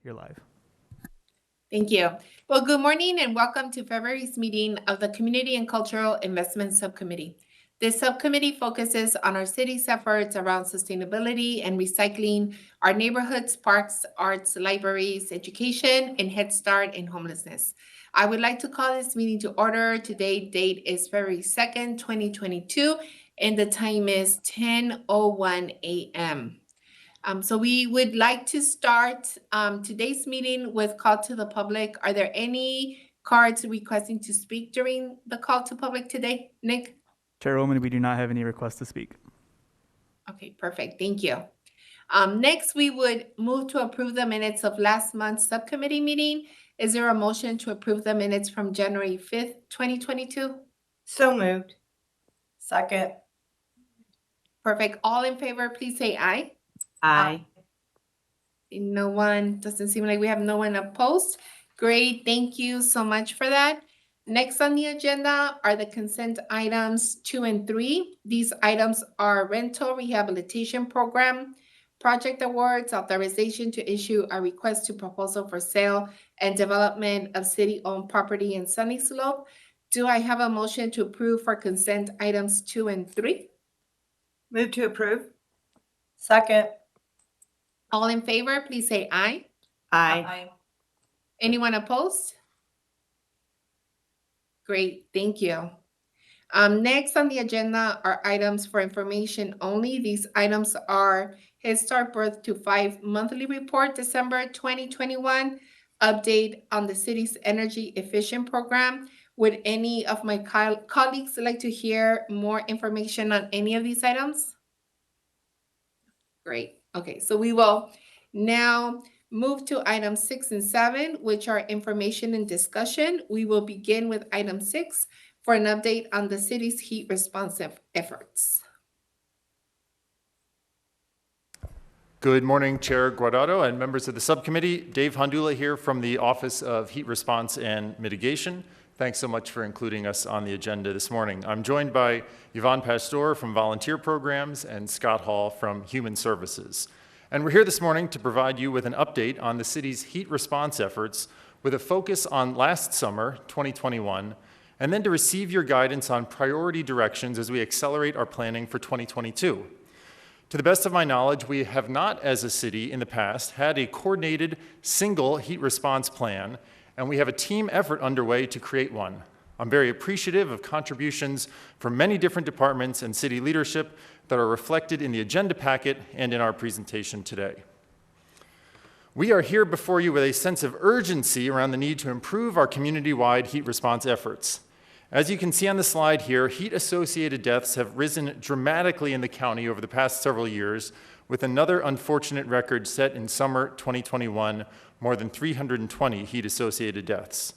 you're live. Thank you. Well, good morning and welcome to February's meeting of the Community and Cultural Investment Subcommittee. This subcommittee focuses on our city's efforts around sustainability and recycling, our neighborhoods, parks, arts, libraries, education, and Head Start and homelessness. I would like to call this meeting to order. Today's date is February 2nd, 2022, and the time is 10:01 a.m. So we would like to start today's meeting with call to the public. Are there any cards requesting to speak during the call to public today, Nick? Chairwoman, we do not have any requests to speak. Okay, perfect. Thank you. Next, we would move to approve the minutes of last month's subcommittee meeting. Is there a motion to approve the minutes from January 5th, 2022? So moved. Second. Perfect. All in favor, please say aye. Aye. No one, doesn't seem like we have no one opposed. Great, thank you so much for that. Next on the agenda are the consent items 2 and 3. These items are rental rehabilitation program, project awards, authorization to issue a request to proposal for sale and development of city-owned property in Sunny Slope. Do I have a motion to approve for consent items 2 and 3? Move to approve. Second. All in favor, please say aye. Aye. Anyone opposed? Great, thank you. Next on the agenda are items for information only. These items are Head Start Birth to 5 monthly report, December 2021, update on the city's energy efficient program. Would any of my colleagues like to hear more information on any of these items? Great. Okay, so we will now move to items 6 and 7, which are information and discussion. We will begin with item 6 for an update on the city's heat responsive efforts. Good morning, Chair Guardado and members of the subcommittee. Dave Hondula here from the Office of Heat Response and Mitigation. Thanks so much for including us on the agenda this morning. I'm joined by Yvonne Pastor from Volunteer Programs and Scott Hall from Human Services. And we're here this morning to provide you with an update on the city's heat response efforts with a focus on last summer, 2021, and then to receive your guidance on priority directions as we accelerate our planning for 2022. To the best of my knowledge, we have not, as a city in the past, had a coordinated single heat response plan, and we have a team effort underway to create one. I'm very appreciative of contributions from many different departments and city leadership that are reflected in the agenda packet and in our presentation today. We are here before you with a sense of urgency around the need to improve our community-wide heat response efforts. As you can see on the slide here, heat-associated deaths have risen dramatically in the county over the past several years, with another unfortunate record set in summer 2021, more than 320 heat-associated deaths.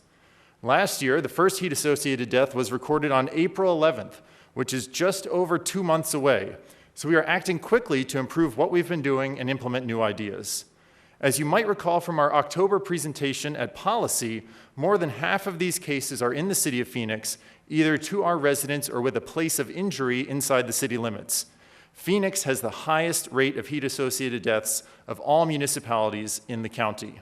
Last year, the first heat-associated death was recorded on April 11th, which is just over 2 months away. So we are acting quickly to improve what we've been doing and implement new ideas. As you might recall from our October presentation at Policy, more than half of these cases are in the city of Phoenix, either to our residents or with a place of injury inside the city limits. Phoenix has the highest rate of heat-associated deaths of all municipalities in the county.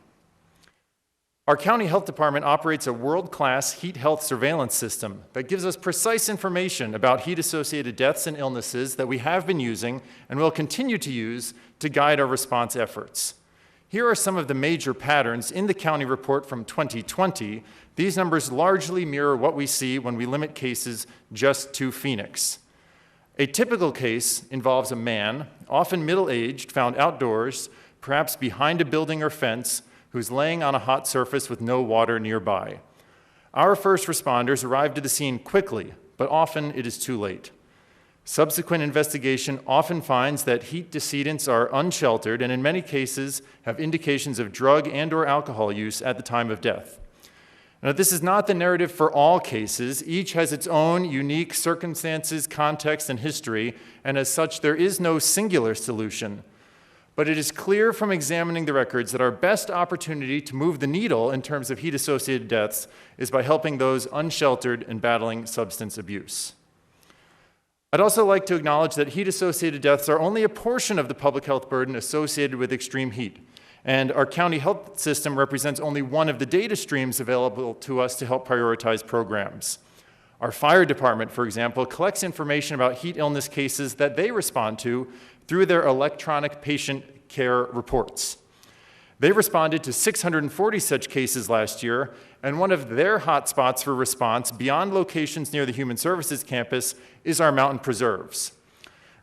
Our county health department operates a world-class heat health surveillance system that gives us precise information about heat-associated deaths and illnesses that we have been using and will continue to use to guide our response efforts. Here are some of the major patterns in the county report from 2020. These numbers largely mirror what we see when we limit cases just to Phoenix. A typical case involves a man, often middle-aged, found outdoors, perhaps behind a building or fence, who's laying on a hot surface with no water nearby. Our first responders arrived at the scene quickly, but often it is too late. Subsequent investigation often finds that heat decedents are unsheltered and in many cases have indications of drug and/or alcohol use at the time of death. Now, this is not the narrative for all cases. Each has its own unique circumstances, context, and history, and as such, there is no singular solution. But it is clear from examining the records that our best opportunity to move the needle in terms of heat-associated deaths is by helping those unsheltered and battling substance abuse. I'd also like to acknowledge that heat-associated deaths are only a portion of the public health burden associated with extreme heat. And our county health system represents only one of the data streams available to us to help prioritize programs. Our fire department, for example, collects information about heat illness cases that they respond to through their electronic patient care reports. They responded to 640 such cases last year, and one of their hotspots for response beyond locations near the Human Services campus is our mountain preserves.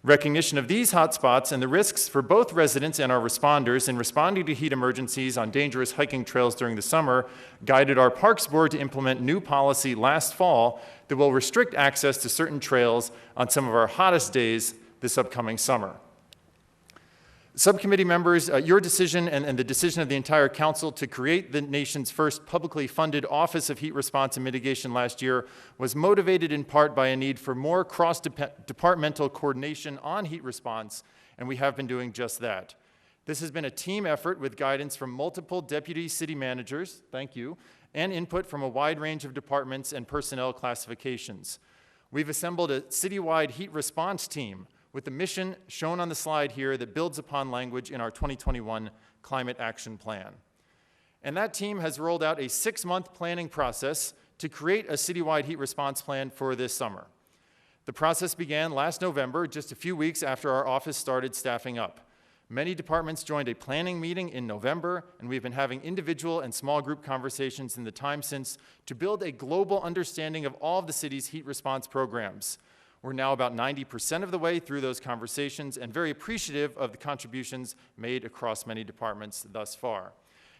Recognition of these hotspots and the risks for both residents and our responders in responding to heat emergencies on dangerous hiking trails during the summer guided our Parks Board to implement new policy last fall that will restrict access to certain trails on some of our hottest days this upcoming summer. Subcommittee members, your decision and the decision of the entire council to create the nation's first publicly funded Office of Heat Response and Mitigation last year was motivated in part by a need for more cross-departmental coordination on heat response, and we have been doing just that. This has been a team effort with guidance from multiple deputy city managers, thank you, and input from a wide range of departments and personnel classifications. We've assembled a citywide heat response team with the mission shown on the slide here that builds upon language in our 2021 Climate Action Plan. And that team has rolled out a 6-month planning process to create a citywide heat response plan for this summer. The process began last November, just a few weeks after our office started staffing up. Many departments joined a planning meeting in November, and we've been having individual and small group conversations in the time since to build a global understanding of all of the city's heat response programs. We're now about 90% of the way through those conversations and very appreciative of the contributions made across many departments thus far.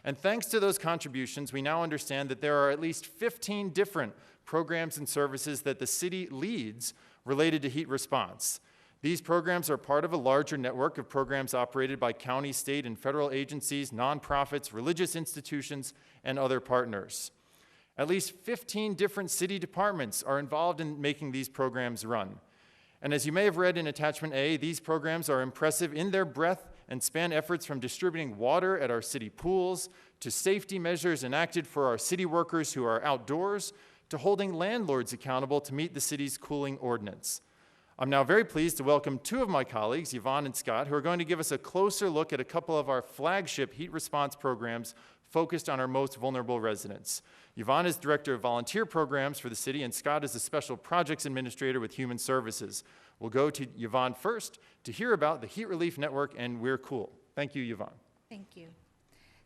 And thanks to those contributions, we now understand that there are at least 15 different programs and services that the city leads related to heat response. These programs are part of a larger network of programs operated by county, state, and federal agencies, nonprofits, religious institutions, and other partners. At least 15 different city departments are involved in making these programs run. And as you may have read in Attachment A, these programs are impressive in their breadth and span efforts from distributing water at our city pools, to safety measures enacted for our city workers who are outdoors, to holding landlords accountable to meet the city's cooling ordinance. I'm now very pleased to welcome two of my colleagues, Yvonne and Scott, who are going to give us a closer look at a couple of our flagship heat response programs focused on our most vulnerable residents. Yvonne is Director of Volunteer Programs for the city, and Scott is a Special Projects Administrator with Human Services. We'll go to Yvonne first to hear about the Heat Relief Network and We're Cool. Thank you, Yvonne. Thank you.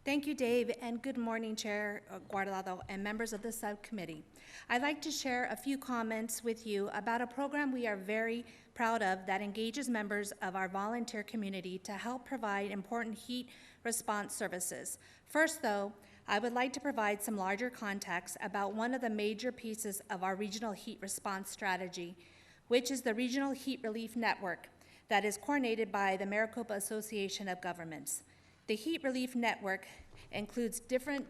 Thank you, Dave, and good morning, Chair Guardado and members of the subcommittee. I'd like to share a few comments with you about a program we are very proud of that engages members of our volunteer community to help provide important heat response services. First, though, I would like to provide some larger context about one of the major pieces of our regional heat response strategy, which is the Regional Heat Relief Network that is coordinated by the Maricopa Association of Governments. The Heat Relief Network includes different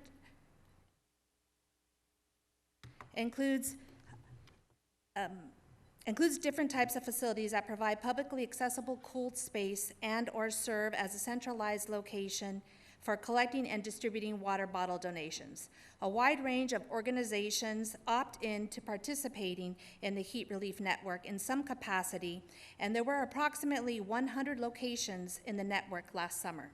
types of facilities that provide publicly accessible cooled space and or serve as a centralized location for collecting and distributing water bottle donations. A wide range of organizations opt in to participating in the Heat Relief Network in some capacity, and there were approximately 100 locations in the network last summer.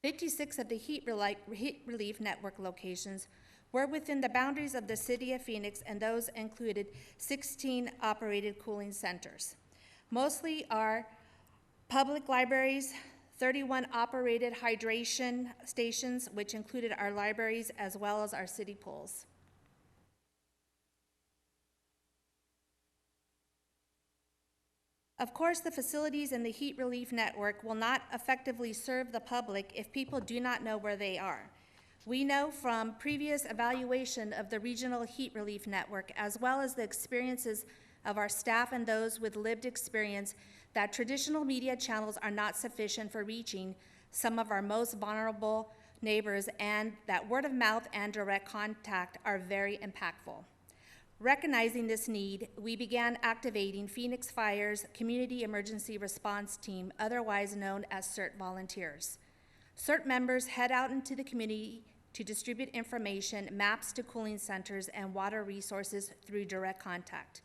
56 of the Heat Relief Network locations were within the boundaries of the City of Phoenix, and those included 16 operated cooling centers. Mostly are public libraries, 31 operated hydration stations, which included our libraries as well as our city pools. Of course, the facilities in the Heat Relief Network will not effectively serve the public if people do not know where they are. We know from previous evaluation of the Regional Heat Relief Network, as well as the experiences of our staff and those with lived experience, that traditional media channels are not sufficient for reaching some of our most vulnerable neighbors, and that word of mouth and direct contact are very impactful. Recognizing this need, we began activating Phoenix Fire's Community Emergency Response Team, otherwise known as CERT volunteers. CERT members head out into the community to distribute information, maps to cooling centers, and water resources through direct contact.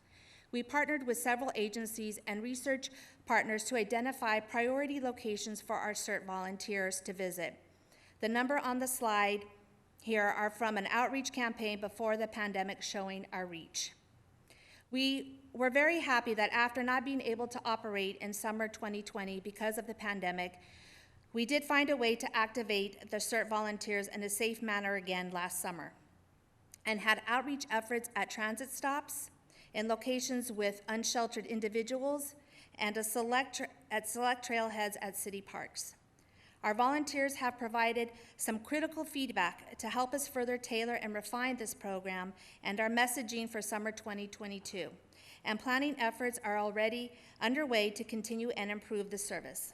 We partnered with several agencies and research partners to identify priority locations for our CERT volunteers to visit. The number on the slide here are from an outreach campaign before the pandemic showing our reach. We were very happy that after not being able to operate in summer 2020 because of the pandemic, we did find a way to activate the CERT volunteers in a safe manner again last summer, and had outreach efforts at transit stops, in locations with unsheltered individuals, and at select trailheads at city parks. Our volunteers have provided some critical feedback to help us further tailor and refine this program and our messaging for summer 2022. And planning efforts are already underway to continue and improve the service.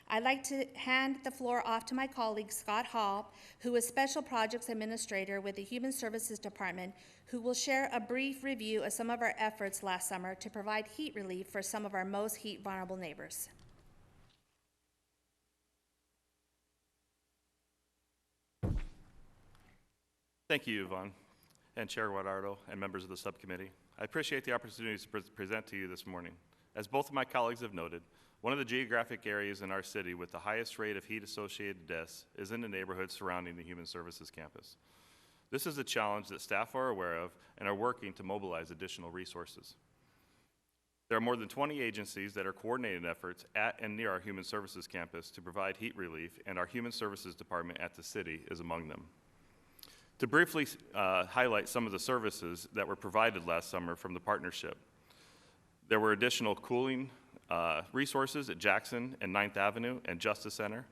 I'd like to hand the floor off to my colleague, Scott Hall, who is Special Projects Administrator with the Human Services Department, who will share a brief review of some of our efforts last summer to provide heat relief for some of our most heat vulnerable neighbors. Thank you, Yvonne, and Chair Guadardo, and members of the subcommittee. I appreciate the opportunity to present to you this morning. As both of my colleagues have noted, one of the geographic areas in our city with the highest rate of heat-associated deaths is in the neighborhood surrounding the Human Services campus. This is a challenge that staff are aware of and are working to mobilize additional resources. There are more than 20 agencies that are coordinating efforts at and near our Human Services campus to provide heat relief, and our Human Services Department at the city is among them. To briefly highlight some of the services that were provided last summer from the partnership, there were additional cooling resources at Jackson and 9th Avenue and Justice Center,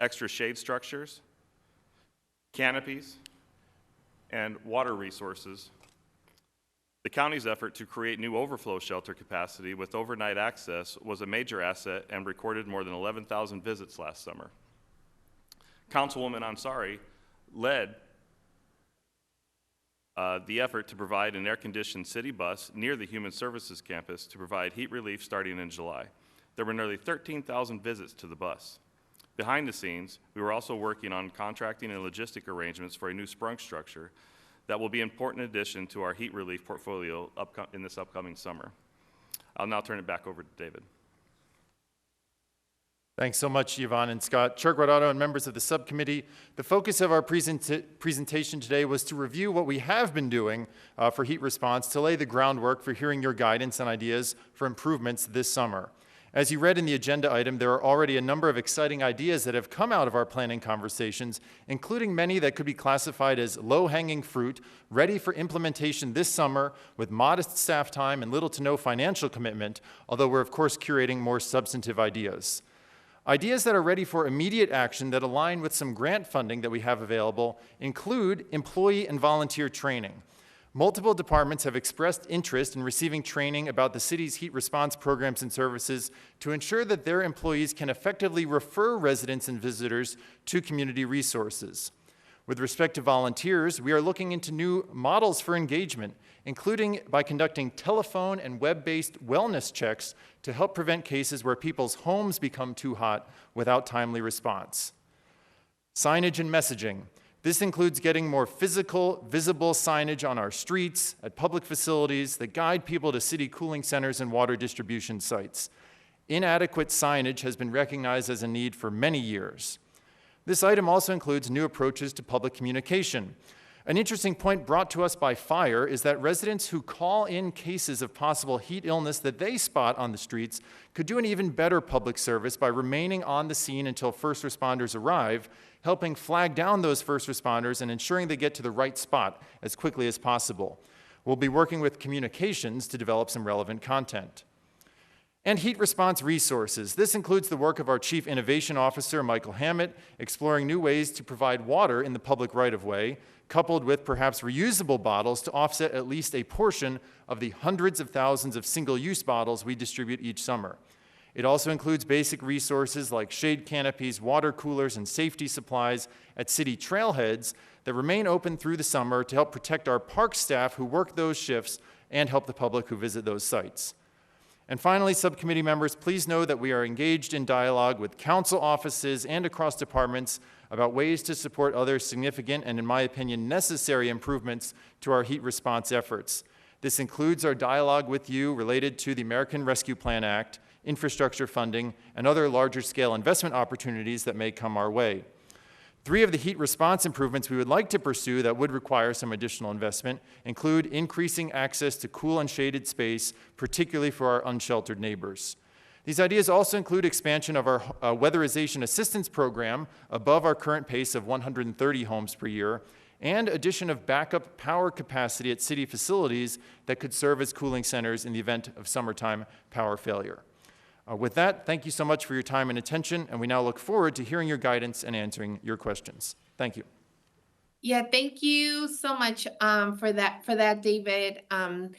extra shade structures, canopies, and water resources. The county's effort to create new overflow shelter capacity with overnight access was a major asset and recorded more than 11,000 visits last summer. Councilwoman Ansari led the effort to provide an air-conditioned city bus near the Human Services campus to provide heat relief starting in July. There were nearly 13,000 visits to the bus. Behind the scenes, we were also working on contracting and logistic arrangements for a new sprung structure that will be an important addition to our heat relief portfolio in this upcoming summer. I'll now turn it back over to David. Thanks so much, Yvonne and Scott. Chair Guardado and members of the subcommittee, the focus of our presentation today was to review what we have been doing for heat response to lay the groundwork for hearing your guidance and ideas for improvements this summer. As you read in the agenda item, there are already a number of exciting ideas that have come out of our planning conversations, including many that could be classified as low-hanging fruit, ready for implementation this summer with modest staff time and little to no financial commitment, although we're of course curating more substantive ideas. Ideas that are ready for immediate action that align with some grant funding that we have available include employee and volunteer training. Multiple departments have expressed interest in receiving training about the city's heat response programs and services to ensure that their employees can effectively refer residents and visitors to community resources. With respect to volunteers, we are looking into new models for engagement, including by conducting telephone and web-based wellness checks to help prevent cases where people's homes become too hot without timely response. Signage and messaging. This includes getting more physical, visible signage on our streets, at public facilities that guide people to city cooling centers and water distribution sites. Inadequate signage has been recognized as a need for many years. This item also includes new approaches to public communication. An interesting point brought to us by fire is that residents who call in cases of possible heat illness that they spot on the streets could do an even better public service by remaining on the scene until first responders arrive, helping flag down those first responders and ensuring they get to the right spot as quickly as possible. We'll be working with communications to develop some relevant content. And heat response resources. This includes the work of our Chief Innovation Officer, Michael Hammett, exploring new ways to provide water in the public right-of-way, coupled with perhaps reusable bottles to offset at least a portion of the hundreds of thousands of single-use bottles we distribute each summer. It also includes basic resources like shade canopies, water coolers, and safety supplies at city trailheads that remain open through the summer to help protect our park staff who work those shifts and help the public who visit those sites. And finally, subcommittee members, please know that we are engaged in dialogue with council offices and across departments about ways to support other significant and, in my opinion, necessary improvements to our heat response efforts. This includes our dialogue with you related to the American Rescue Plan Act, infrastructure funding, and other larger scale investment opportunities that may come our way. 3 of the heat response improvements we would like to pursue that would require some additional investment include increasing access to cool and shaded space, particularly for our unsheltered neighbors. These ideas also include expansion of our weatherization assistance program above our current pace of 130 homes per year, and addition of backup power capacity at city facilities that could serve as cooling centers in the event of summertime power failure. With that, thank you so much for your time and attention, and we now look forward to hearing your guidance and answering your questions. Thank you. Yeah, thank you so much for that, David, and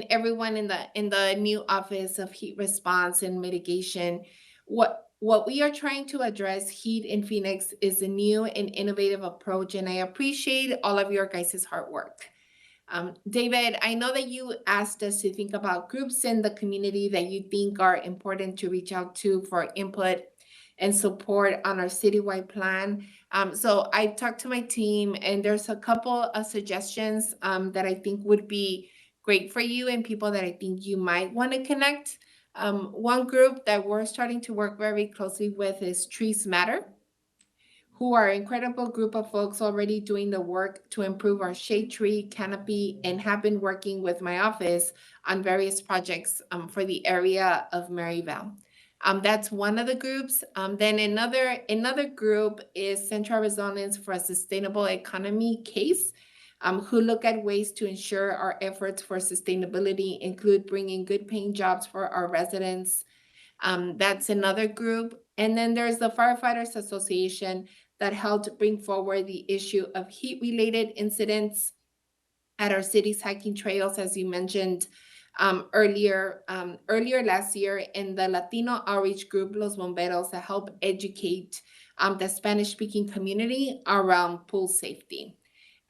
everyone in the new Office of Heat Response and Mitigation. What we are trying to address heat in Phoenix is a new and innovative approach, and I appreciate all of your guys' hard work. David, I know that you asked us to think about groups in the community that you think are important to reach out to for input and support on our citywide plan. So I talked to my team, and there's a couple of suggestions that I think would be great for you and people that I think you might want to connect. One group that we're starting to work very closely with is Trees Matter, who are an incredible group of folks already doing the work to improve our shade tree canopy and have been working with my office on various projects for the area of Maryvale. That's one of the groups. Then another group is Central Arizonans for a Sustainable Economy case, who look at ways to ensure our efforts for sustainability include bringing good paying jobs for our residents. That's another group. And then there's the Firefighters Association that helped bring forward the issue of heat-related incidents at our city's hiking trails, as you mentioned earlier last year, and the Latino outreach group, Los Bomberos, that help educate the Spanish-speaking community around pool safety.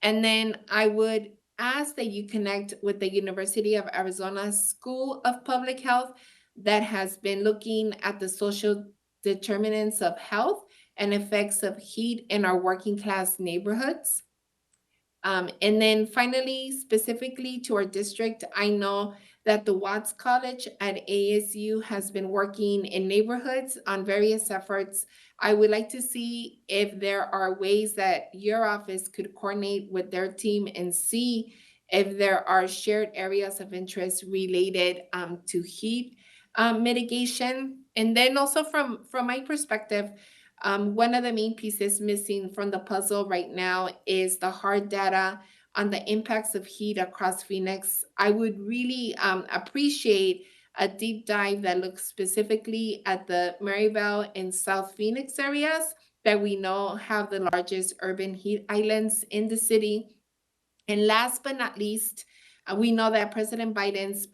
And then I would ask that you connect with the University of Arizona School of Public Health that has been looking at the social determinants of health and effects of heat in our working class neighborhoods. And then finally, specifically to our district, I know that the Watts College at ASU has been working in neighborhoods on various efforts. I would like to see if there are ways that your office could coordinate with their team and see if there are shared areas of interest related to heat mitigation. And then also from my perspective, one of the main pieces missing from the puzzle right now is the hard data on the impacts of heat across Phoenix. I would really appreciate a deep dive that looks specifically at the Maryvale and South Phoenix areas that we know have the largest urban heat islands in the city. And last but not least, we know that President Biden's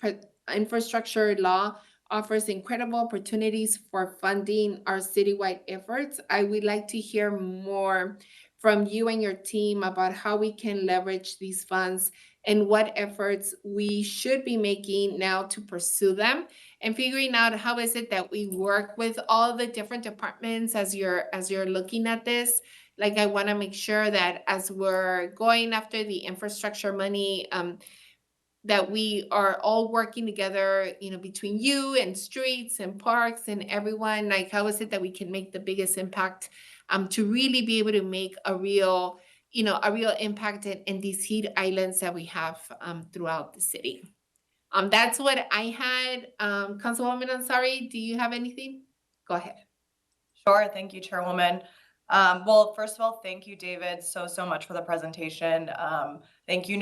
infrastructure law offers incredible opportunities for funding our citywide efforts. I would like to hear more from you and your team about how we can leverage these funds and what efforts we should be making now to pursue them, and figuring out how is it that we work with all the different departments as you're looking at this. Like, I want to make sure that as we're going after the infrastructure money, that we are all working together, between you and streets and parks and everyone. Like, how is it that we can make the biggest impact to really be able to make a real impact in these heat islands that we have throughout the city. That's what I had. Councilwoman Ansari, do you have anything? Go ahead. Sure. Thank you, Chairwoman. Well, first of all, thank you, David, so much for the presentation. Thank you.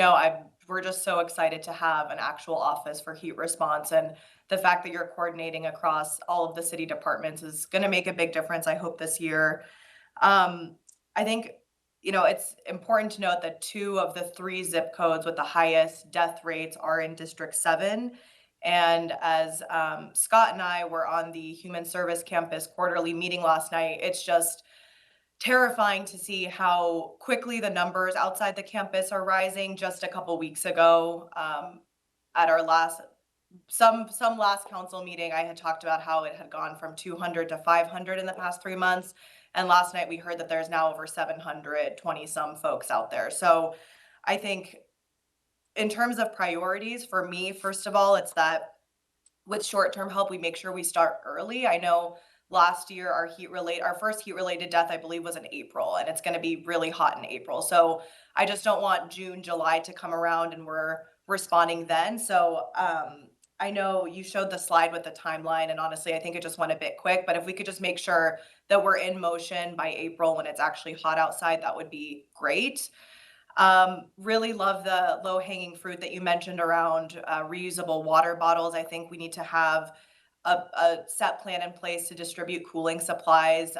We're just so excited to have an actual office for heat response, and the fact that you're coordinating across all of the city departments is going to make a big difference, I hope, this year. I think, it's important to note that 2 of the 3 zip codes with the highest death rates are in District 7. And as Scott and I were on the Human Service Campus quarterly meeting last night, it's just terrifying to see how quickly the numbers outside the campus are rising. Just a couple weeks ago, at our last council meeting, I had talked about how it had gone from 200 to 500 in the past 3 months. And last night we heard that there's now over 720 some folks out there. So I think in terms of priorities for me, first of all, it's that with short-term help, we make sure we start early. I know last year, our first heat-related death, I believe, was in April, and it's gonna be really hot in April. So I just don't want June, July to come around and we're responding then. So, I know you showed the slide with the timeline, and honestly, I think it just went a bit quick, but if we could just make sure that we're in motion by April when it's actually hot outside, that would be great. Really love the low-hanging fruit that you mentioned around reusable water bottles. I think we need to have a set plan in place to distribute cooling supplies,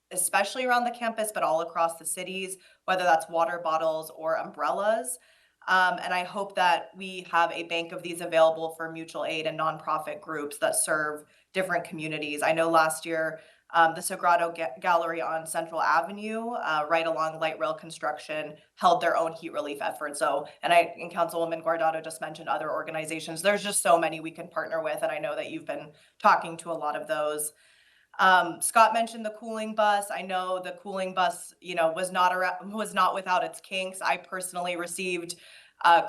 especially around the campus, but all across the cities, whether that's water bottles or umbrellas. And I hope that we have a bank of these available for mutual aid and nonprofit groups that serve different communities. I know last year, the Sagrado Gallery on Central Avenue, right along light rail construction, held their own heat relief effort. So, and Councilwoman Guardado just mentioned other organizations. There's just so many we can partner with, and I know that you've been talking to a lot of those. Scott mentioned the cooling bus. I know the cooling bus, was not without its kinks. I personally received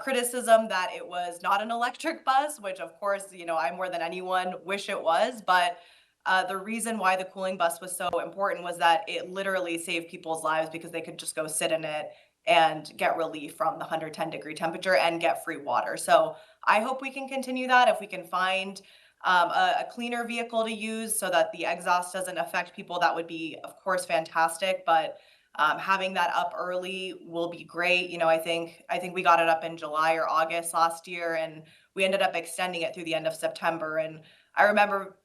criticism that it was not an electric bus, which of course, I more than anyone wish it was. But the reason why the cooling bus was so important was that it literally saved people's lives because they could just go sit in it and get relief from the 110-degree temperature and get free water. So I hope we can continue that if we can find a cleaner vehicle to use so that the exhaust doesn't affect people. That would be, of course, fantastic. But having that up early will be great. I think we got it up in July or August last year, and we ended up extending it through the end of September. And I remember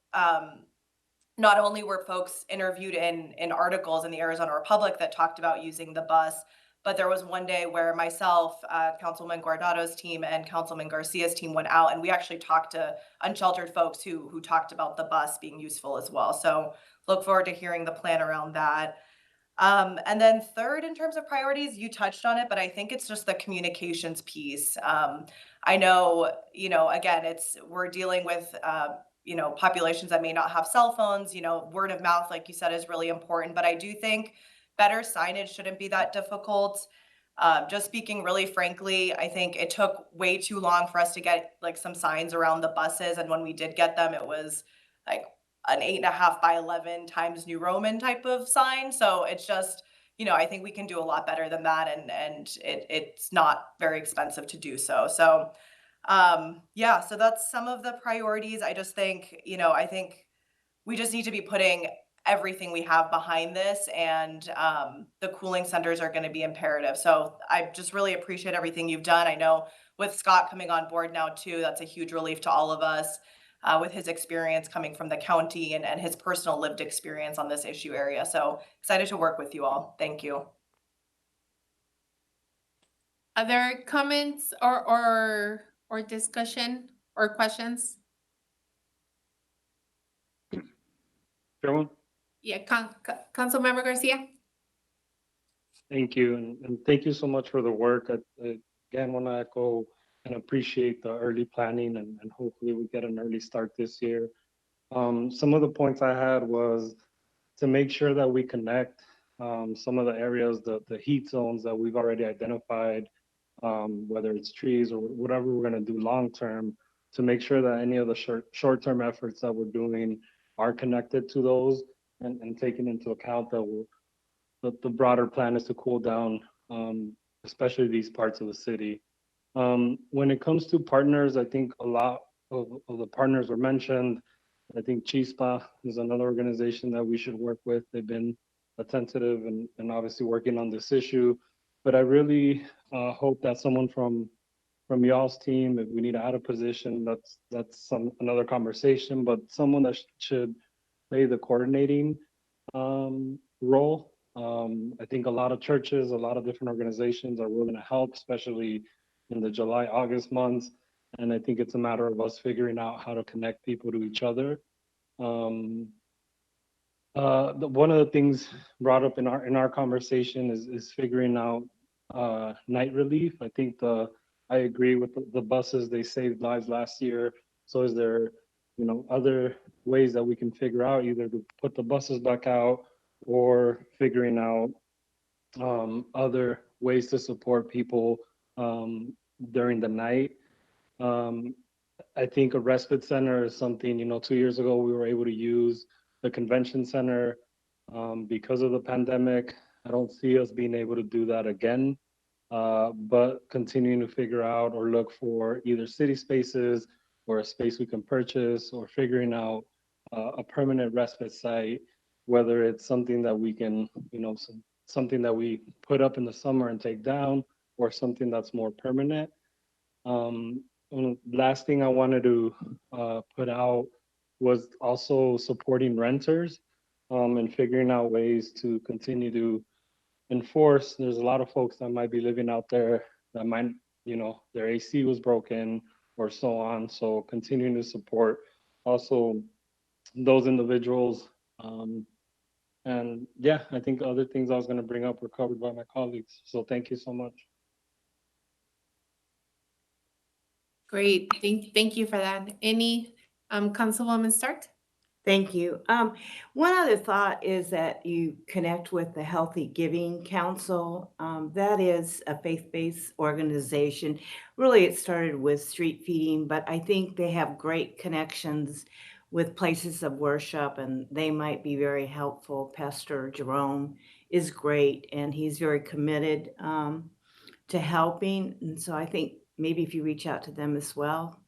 not only were folks interviewed in articles in the Arizona Republic that talked about using the bus, but there was one day where myself, Councilman Guardado's team, and Councilman Garcia's team went out, and we actually talked to unsheltered folks who talked about the bus being useful as well. So look forward to hearing the plan around that. And then third, in terms of priorities, you touched on it, but I think it's just the communications piece. I know, again, we're dealing with, populations that may not have cell phones. Word of mouth, like you said, is really important, but I do think better signage shouldn't be that difficult. Just speaking really frankly, I think it took way too long for us to get like some signs around the buses. And when we did get them, it was like an 8.5 by 11 Times New Roman type of sign. So it's just, I think we can do a lot better than that. And it's not very expensive to do so. So yeah, so that's some of the priorities. I just think, I think we just need to be putting everything we have behind this, and the cooling centers are going to be imperative. So I just really appreciate everything you've done. I know with Scott coming on board now too, that's a huge relief to all of us with his experience coming from the county and his personal lived experience on this issue area. So excited to work with you all. Thank you. Other comments or discussion or questions? Chairman, Yeah, Councilmember Garcia. thank you, and thank you so much for the work. I again want to echo and appreciate the early planning, and hopefully we get an early start this year. Some of the points I had was to make sure that we connect some of the areas, the heat zones that we've already identified, whether it's trees or whatever we're going to do long term, to make sure that any of the short-term efforts that we're doing are connected to those, and taking into account that the broader plan is to cool down, especially these parts of the city. When it comes to partners, I think a lot of the partners were mentioned. I think Chispa is another organization that we should work with. They've been attentive and obviously working on this issue. But I really hope that someone from y'all's team, if we need to add a position, that's another conversation, but someone that should play the coordinating role. I think a lot of churches, a lot of different organizations are willing to help, especially in the July, August months. And I think it's a matter of us figuring out how to connect people to each other. One of the things brought up in our conversation is figuring out night relief. I think I agree with the buses. They saved lives last year. So is there, other ways that we can figure out, either to put the buses back out or figuring out other ways to support people during the night. I think a respite center is something, 2 years ago we were able to use the convention center. Because of the pandemic, I don't see us being able to do that again. But continuing to figure out or look for either city spaces or a space we can purchase, or figuring out a permanent respite site, whether it's something that we can, something that we put up in the summer and take down, or something that's more permanent. Last thing I wanted to put out was also supporting renters, and figuring out ways to continue to enforce. There's a lot of folks that might be living out there that might, their AC was broken or so on. So continuing to support also those individuals. And yeah, I think other things I was going to bring up were covered by my colleagues. So thank you so much. Great, thank you for that. Any, Councilwoman Stark? Thank you. One other thought is that you connect with the Healthy Giving Council. That is a faith-based organization. Really, it started with street feeding, but I think they have great connections with places of worship, and they might be very helpful. Pastor Jerome is great, and he's very committed to helping. And so I think maybe if you reach out to them as well,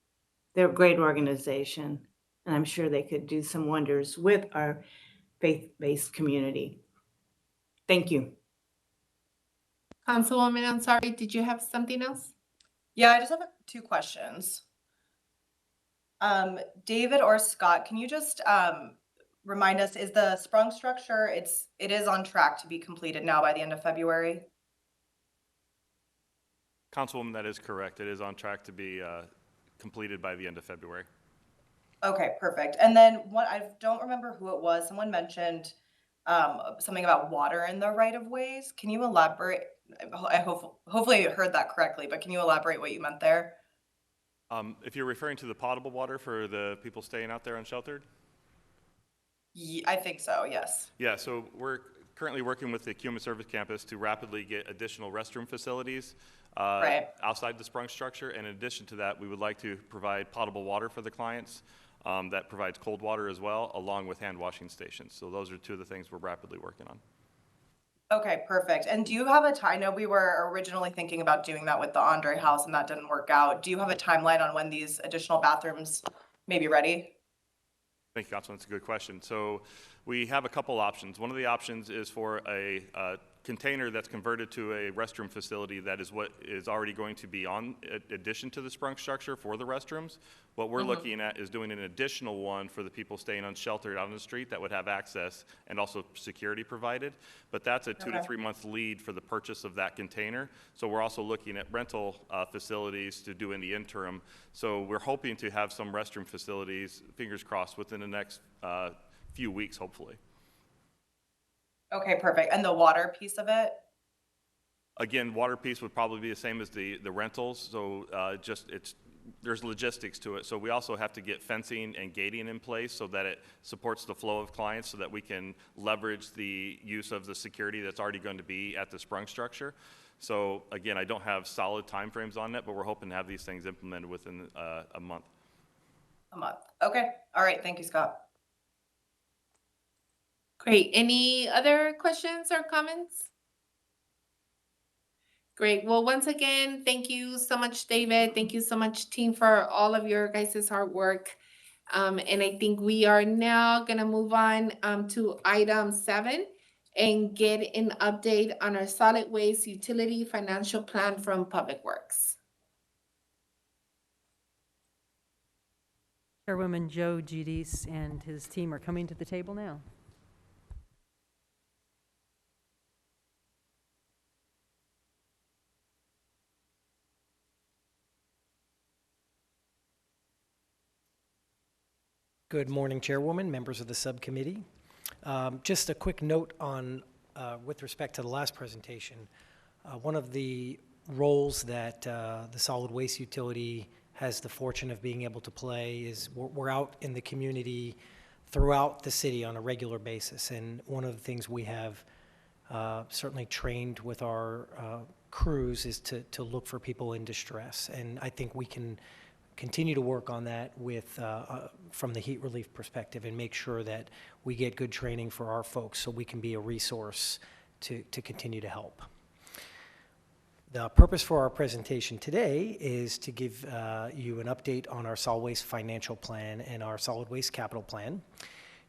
they're a great organization. And I'm sure they could do some wonders with our faith-based community. Thank you. Councilwoman Ansari, did you have something else? Yeah, I just have 2 questions. David or Scott, can you just remind us, is the sprung structure, it is on track to be completed now by the end of February? Councilwoman, that is correct. It is on track to be completed by the end of February. Okay, perfect. And then what, I don't remember who it was. Someone mentioned something about water in the right of ways. Can you elaborate? Hopefully you heard that correctly, but can you elaborate what you meant there? If you're referring to the potable water for the people staying out there unsheltered? I think so, yes. Yeah, so we're currently working with the Human Service Campus to rapidly get additional restroom facilities Right. outside the sprung structure. And in addition to that, we would like to provide potable water for the clients that provides cold water as well, along with hand washing stations. So those are 2 of the things we're rapidly working on. Okay, perfect. And do you have a time? I know we were originally thinking about doing that with the Andre House and that didn't work out. Do you have a timeline on when these additional bathrooms may be ready? Thank you, Councilman. That's a good question. So we have a couple options. One of the options is for a container that's converted to a restroom facility that is what is already going to be on addition to the sprung structure for the restrooms. What we're looking at is doing an additional one for the people staying unsheltered out on the street that would have access and also security provided. But that's a 2 to 3 month lead for the purchase of that container. So we're also looking at rental facilities to do in the interim. So we're hoping to have some restroom facilities, fingers crossed, within the next few weeks, hopefully. Okay, perfect. And the water piece of it? Again, water piece would probably be the same as the rentals. So there's logistics to it. So we also have to get fencing and gating in place so that it supports the flow of clients, so that we can leverage the use of the security that's already going to be at the sprung structure. So again, I don't have solid timeframes on that, but we're hoping to have these things implemented within a month. A month. Okay. All right. Thank you, Scott. Great. Any other questions or comments? Great. Well, once again, thank you so much, David. Thank you so much, team, for all of your guys' hard work. And I think we are now going to move on to item 7 and get an update on our solid waste utility financial plan from Public Works. Chairwoman Joe Giudice and his team are coming to the table now. Good morning, Chairwoman, members of the subcommittee. Just a quick note on, with respect to the last presentation, one of the roles that the solid waste utility has the fortune of being able to play is we're out in the community throughout the city on a regular basis. And one of the things we have certainly trained with our crews is to look for people in distress. And I think we can continue to work on that from the heat relief perspective and make sure that we get good training for our folks so we can be a resource to continue to help. The purpose for our presentation today is to give you an update on our solid waste financial plan and our solid waste capital plan.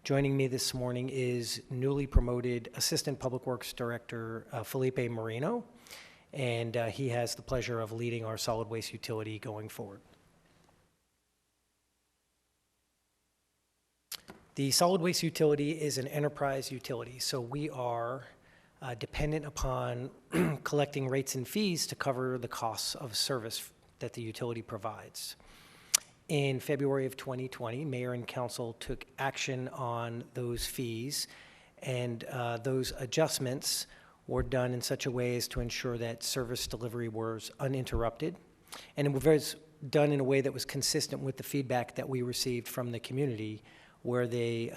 Joining me this morning is newly promoted Assistant Public Works Director Felipe Moreno, and he has the pleasure of leading our solid waste utility going forward. The solid waste utility is an enterprise utility, so we are dependent upon collecting rates and fees to cover the costs of service that the utility provides. In February of 2020, Mayor and Council took action on those fees, and those adjustments were done in such a way as to ensure that service delivery was uninterrupted, and it was done in a way that was consistent with the feedback that we received from the community, where they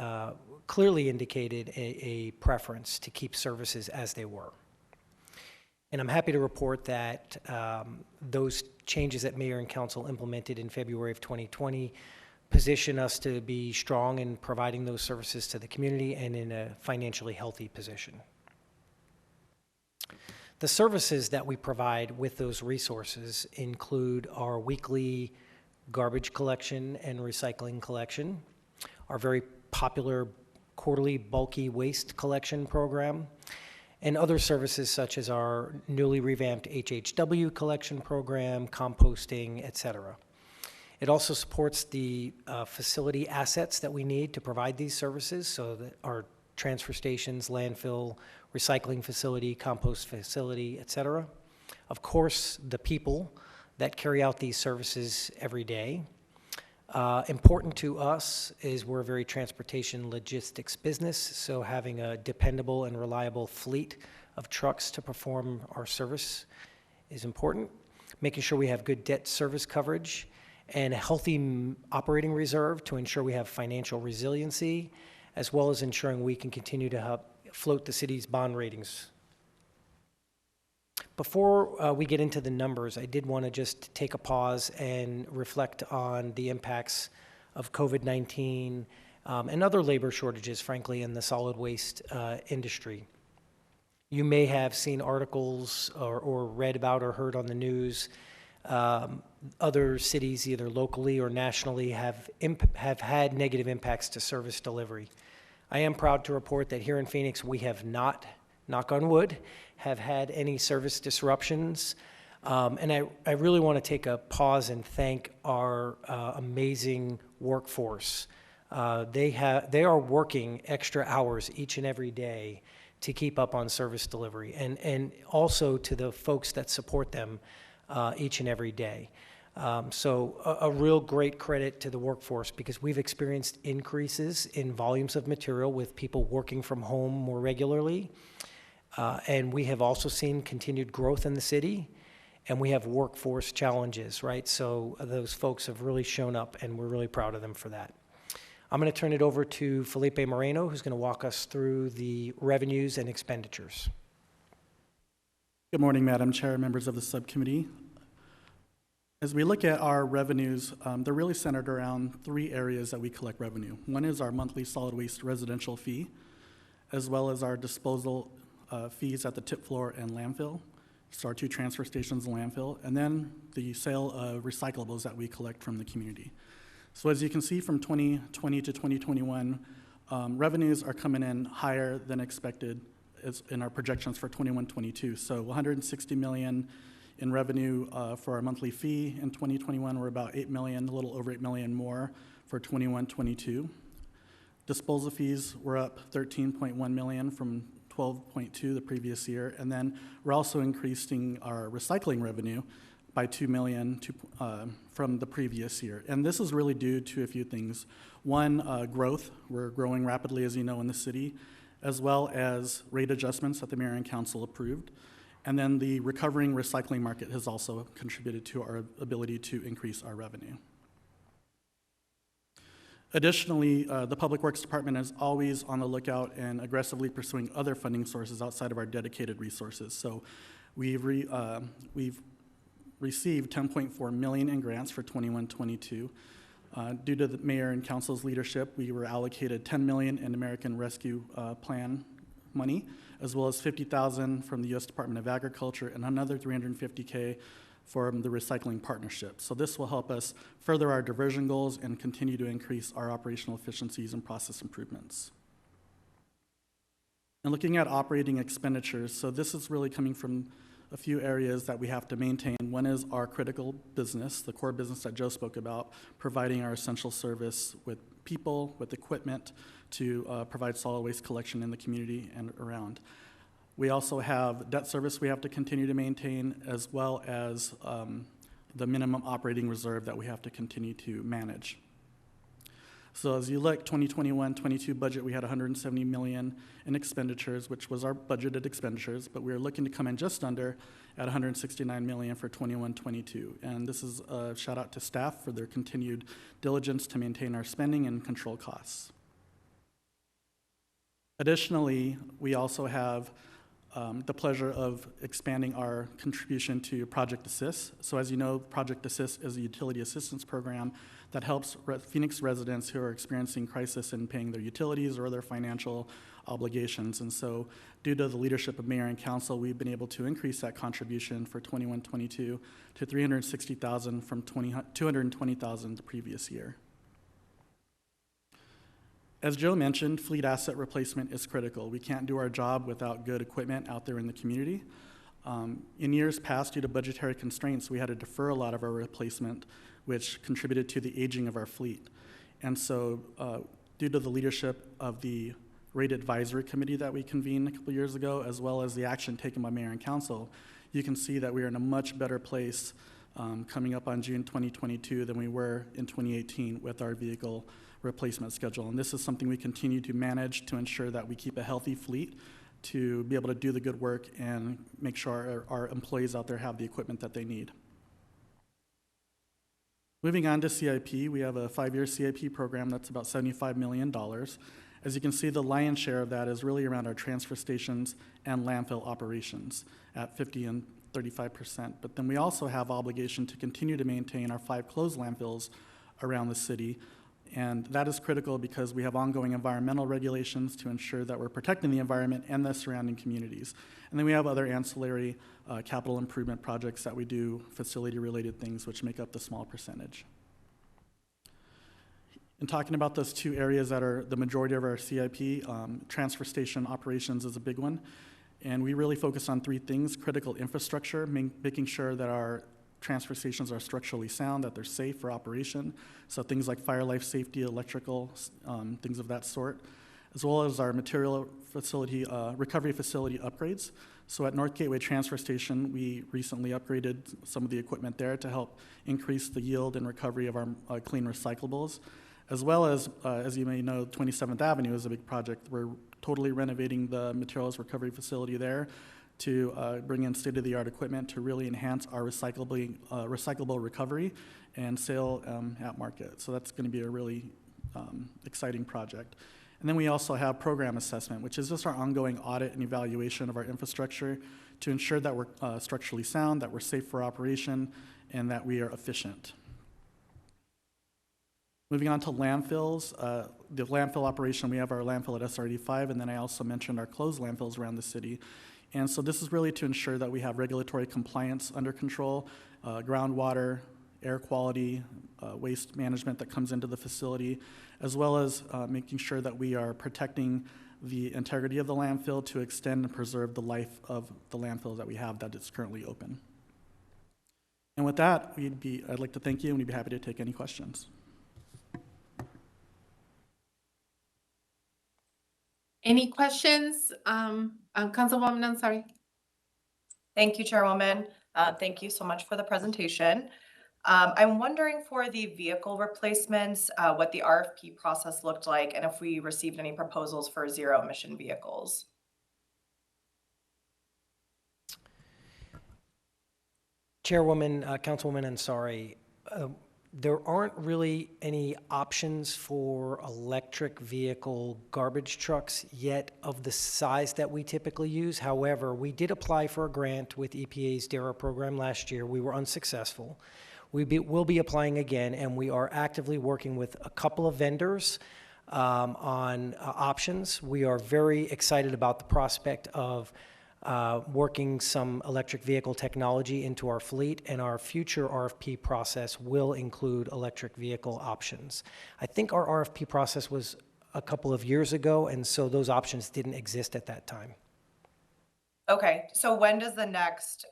clearly indicated a preference to keep services as they were. And I'm happy to report that those changes that Mayor and Council implemented in February of 2020 position us to be strong in providing those services to the community and in a financially healthy position. The services that we provide with those resources include our weekly garbage collection and recycling collection, our very popular quarterly bulky waste collection program, and other services such as our newly revamped HHW collection program, composting, et cetera. It also supports the facility assets that we need to provide these services, so that our transfer stations, landfill, recycling facility, compost facility, et cetera. Of course, the people that carry out these services every day. Important to us is we're a very transportation logistics business, so having a dependable and reliable fleet of trucks to perform our service is important. Making sure we have good debt service coverage and a healthy operating reserve to ensure we have financial resiliency, as well as ensuring we can continue to help float the city's bond ratings. Before we get into the numbers, I did want to just take a pause and reflect on the impacts of COVID-19 and other labor shortages, frankly, in the solid waste industry. You may have seen articles or read about or heard on the news. Other cities, either locally or nationally, have had negative impacts to service delivery. I am proud to report that here in Phoenix, we have not, knock on wood, have had any service disruptions. And I really want to take a pause and thank our amazing workforce. They are working extra hours each and every day to keep up on service delivery, and also to the folks that support them each and every day. So a real great credit to the workforce, because we've experienced increases in volumes of material with people working from home more regularly. And we have also seen continued growth in the city, and we have workforce challenges, right? So those folks have really shown up, and we're really proud of them for that. I'm going to turn it over to Felipe Moreno, who's going to walk us through the revenues and expenditures. Good morning, Madam Chair, members of the subcommittee. As we look at our revenues, they're really centered around three areas that we collect revenue. One is our monthly solid waste residential fee, as well as our disposal fees at the tip floor and landfill, so our two transfer stations and landfill, and then the sale of recyclables that we collect from the community. So as you can see, from 2020 to 2021, revenues are coming in higher than expected in our projections for 21-22. So 160 million in revenue for our monthly fee. In 2021, we're about 8 million, a little over 8 million more for 21-22. Disposal fees were up 13.1 million from 12.2 the previous year, and then we're also increasing our recycling revenue by 2 million from the previous year. And this is really due to a few things. One, growth. We're growing rapidly, as you know, in the city, as well as rate adjustments that the Mayor and Council approved. And then the recovering recycling market has also contributed to our ability to increase our revenue. Additionally, the Public Works Department is always on the lookout and aggressively pursuing other funding sources outside of our dedicated resources. So we've received $10.4 million in grants for 21-22. Due to the mayor and council's leadership, we were allocated $10 million in American Rescue Plan money, as well as $50,000 from the U.S. Department of Agriculture and another $350K from the Recycling Partnership. So this will help us further our diversion goals and continue to increase our operational efficiencies and process improvements. And looking at operating expenditures, so this is really coming from a few areas that we have to maintain. One is our critical business, the core business that Joe spoke about, providing our essential service with people, with equipment to provide solid waste collection in the community and around. We also have debt service we have to continue to maintain, as well as the minimum operating reserve that we have to continue to manage. So as you look, 2021-22 budget, we had $170 million in expenditures, which was our budgeted expenditures, but we are looking to come in just under at $169 million for 21-22. And this is a shout out to staff for their continued diligence to maintain our spending and control costs. Additionally, we also have the pleasure of expanding our contribution to Project Assist. So as you know, Project Assist is a utility assistance program that helps Phoenix residents who are experiencing crisis in paying their utilities or other financial obligations. And so due to the leadership of mayor and council, we've been able to increase that contribution for 21-22 to $360,000 from $220,000 the previous year. As Joe mentioned, fleet asset replacement is critical. We can't do our job without good equipment out there in the community. In years past, due to budgetary constraints, we had to defer a lot of our replacement, which contributed to the aging of our fleet. And so due to the leadership of the Rate Advisory Committee that we convened a couple years ago, as well as the action taken by mayor and council, you can see that we are in a much better place coming up on June 2022 than we were in 2018 with our vehicle replacement schedule. And this is something we continue to manage to ensure that we keep a healthy fleet to be able to do the good work and make sure our employees out there have the equipment that they need. Moving on to CIP, we have a 5-year CIP program that's about $75 million. As you can see, the lion's share of that is really around our transfer stations and landfill operations at 50 and 35%. But then we also have obligation to continue to maintain our 5 closed landfills around the city. And that is critical because we have ongoing environmental regulations to ensure that we're protecting the environment and the surrounding communities. And then we have other ancillary capital improvement projects that we do, facility-related things, which make up the small percentage. In talking about those 2 areas that are the majority of our CIP, transfer station operations is a big one. And we really focus on 3 things: critical infrastructure, making sure that our transfer stations are structurally sound, that they're safe for operation. So things like fire, life safety, electrical, things of that sort, as well as our material facility, recovery facility upgrades. So at North Gateway Transfer Station, we recently upgraded some of the equipment there to help increase the yield and recovery of our clean recyclables, as well as you may know, 27th Avenue is a big project. We're totally renovating the materials recovery facility there to bring in state-of-the-art equipment to really enhance our recyclable recovery and sale at market. So that's going to be a really exciting project. And then we also have program assessment, which is just our ongoing audit and evaluation of our infrastructure to ensure that we're structurally sound, that we're safe for operation, and that we are efficient. Moving on to landfills, the landfill operation, we have our landfill at SRD 5, and then I also mentioned our closed landfills around the city. And so this is really to ensure that we have regulatory compliance under control, groundwater, air quality, waste management that comes into the facility, as well as making sure that we are protecting the integrity of the landfill to extend and preserve the life of the landfill that we have that is currently open. And with that, I'd like to thank you, and we'd be happy to take any questions. Any questions? Councilwoman Ansari. Thank you, Chairwoman. Thank you so much for the presentation. I'm wondering for the vehicle replacements, what the RFP process looked like and if we received any proposals for zero-emission vehicles. Chairwoman, Councilwoman Ansari, There aren't really any options for electric vehicle garbage trucks yet of the size that we typically use. However, we did apply for a grant with EPA's DARA program last year. We were unsuccessful. We'll be applying again, and we are actively working with a couple of vendors on options. We are very excited about the prospect of working some electric vehicle technology into our fleet, and our future RFP process will include electric vehicle options. I think our RFP process was a couple of years ago, and so those options didn't exist at that time. Okay, so when does the next,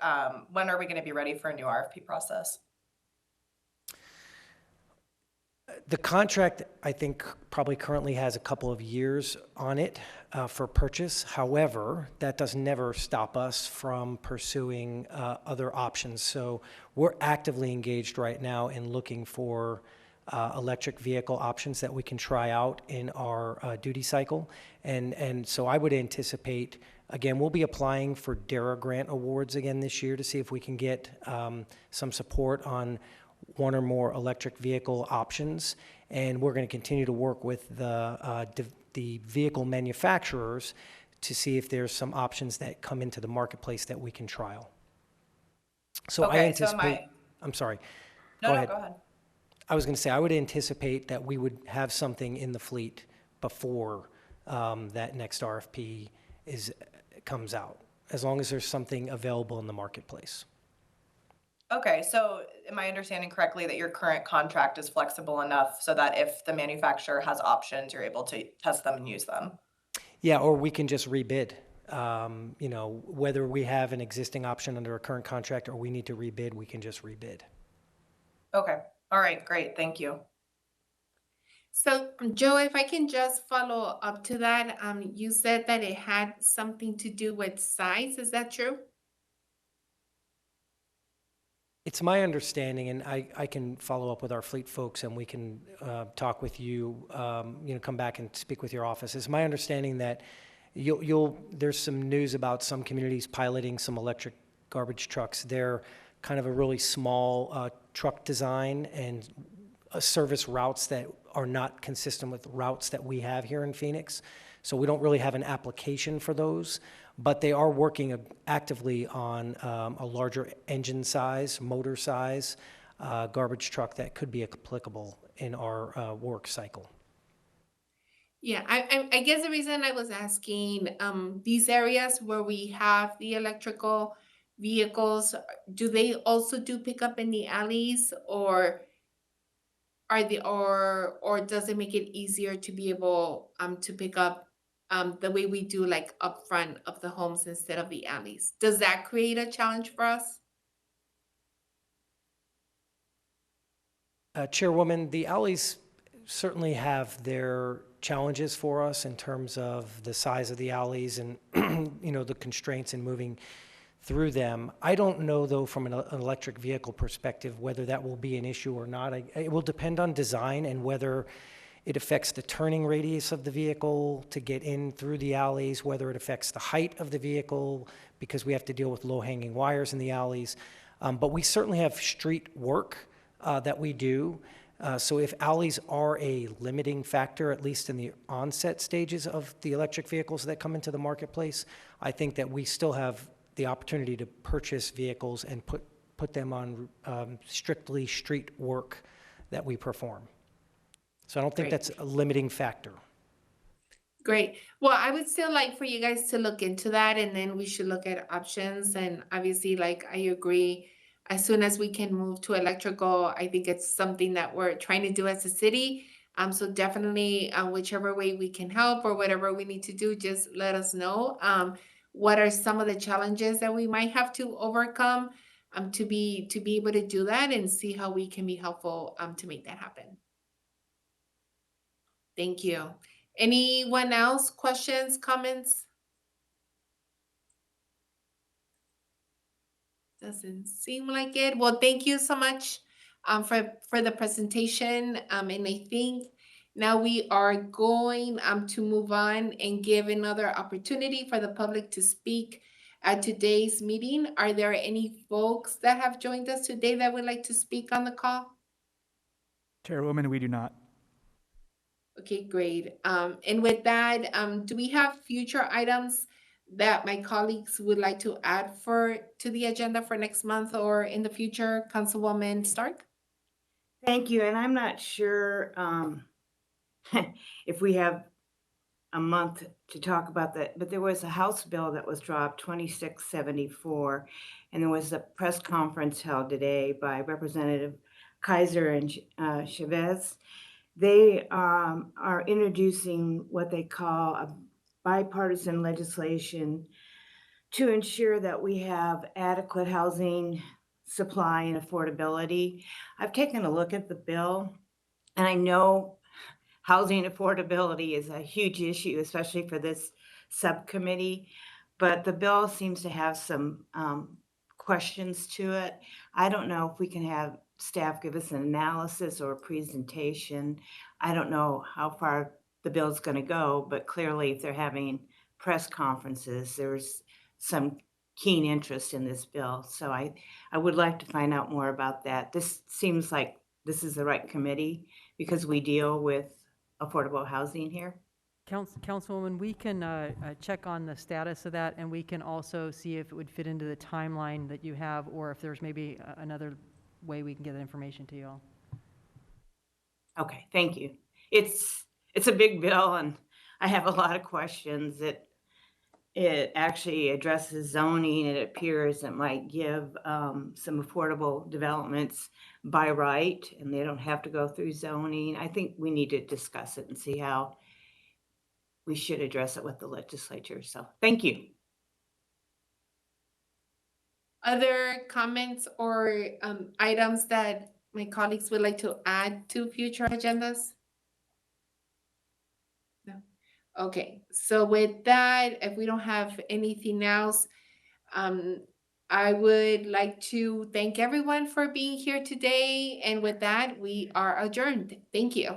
when are we going to be ready for a new RFP process? The contract, I think, probably currently has a couple of years on it for purchase. However, that does never stop us from pursuing other options. So we're actively engaged right now in looking for electric vehicle options that we can try out in our duty cycle. And so I would anticipate, again, we'll be applying for DARA grant awards again this year to see if we can get some support on one or more electric vehicle options, and we're going to continue to work with the vehicle manufacturers to see if there's some options that come into the marketplace that we can trial. So I anticipate, I'm sorry. Go ahead. I was going to say, I would anticipate that we would have something in the fleet before that next RFP comes out, as long as there's something available in the marketplace. Okay, so am I understanding correctly that your current contract is flexible enough so that if the manufacturer has options, you're able to test them and use them? Yeah, or we can just rebid. You know, whether we have an existing option under a current contract or we need to rebid, we can just rebid. Okay, all right, great, thank you. So, Joe, if I can just follow up to that, you said that it had something to do with size. Is that true? It's my understanding, and I can follow up with our fleet folks, and we can talk with you, you know, come back and speak with your office. It's my understanding that there's some news about some communities piloting some electric garbage trucks. They're kind of a really small truck design and service routes that are not consistent with routes that we have here in Phoenix. So we don't really have an application for those, but they are working actively on a larger engine size, motor size garbage truck that could be applicable in our work cycle. Yeah, I guess the reason I was asking, these areas where we have the electrical vehicles, do they also do pickup in the alleys, or or does it make it easier to be able to pick up the way we do, like up front of the homes instead of the alleys? Does that create a challenge for us? Chairwoman, the alleys certainly have their challenges for us in terms of the size of the alleys and you know, the constraints in moving through them. I don't know, though, from an electric vehicle perspective, whether that will be an issue or not. It will depend on design and whether it affects the turning radius of the vehicle to get in through the alleys, whether it affects the height of the vehicle, because we have to deal with low-hanging wires in the alleys. But we certainly have street work that we do. So if alleys are a limiting factor, at least in the onset stages of the electric vehicles that come into the marketplace, I think that we still have the opportunity to purchase vehicles and put them on strictly street work that we perform. So I don't think that's a limiting factor. Great. Well, I would still like for you guys to look into that, and then we should look at options. And obviously, like, I agree, as soon as we can move to electrical, I think it's something that we're trying to do as a city. So definitely, whichever way we can help or whatever we need to do, just let us know. What are some of the challenges that we might have to overcome to be able to do that, and see how we can be helpful to make that happen. Thank you. Anyone else? Questions, comments? Doesn't seem like it. Well, thank you so much for the presentation. And I think now we are going to move on and give another opportunity for the public to speak at today's meeting. Are there any folks that have joined us today that would like to speak on the call? Chairwoman, we do not. Okay, great. And with that, do we have future items that my colleagues would like to add to the agenda for next month or in the future? Councilwoman Stark? Thank you, and I'm not sure if we have a month to talk about that, but there was a House bill that was dropped, 2674, and there was a press conference held today by Representative Kaiser and Chavez. They are introducing what they call a bipartisan legislation to ensure that we have adequate housing supply and affordability. I've taken a look at the bill, and I know housing affordability is a huge issue, especially for this subcommittee, but the bill seems to have some questions to it. I don't know if we can have staff give us an analysis or a presentation. I don't know how far the bill's going to go, but clearly if they're having press conferences, there's some keen interest in this bill. So I would like to find out more about that. This seems like this is the right committee because we deal with affordable housing here. Councilwoman, we can check on the status of that, and we can also see if it would fit into the timeline that you have, or if there's maybe another way we can get that information to you all. Okay, thank you. It's a big bill, and I have a lot of questions. It actually addresses zoning. It appears it might give some affordable developments by right, and they don't have to go through zoning. I think we need to discuss it and see how we should address it with the legislature. So thank you. Other comments or items that my colleagues would like to add to future agendas? No. Okay, so with that, if we don't have anything else, I would like to thank everyone for being here today. And with that, we are adjourned. Thank you.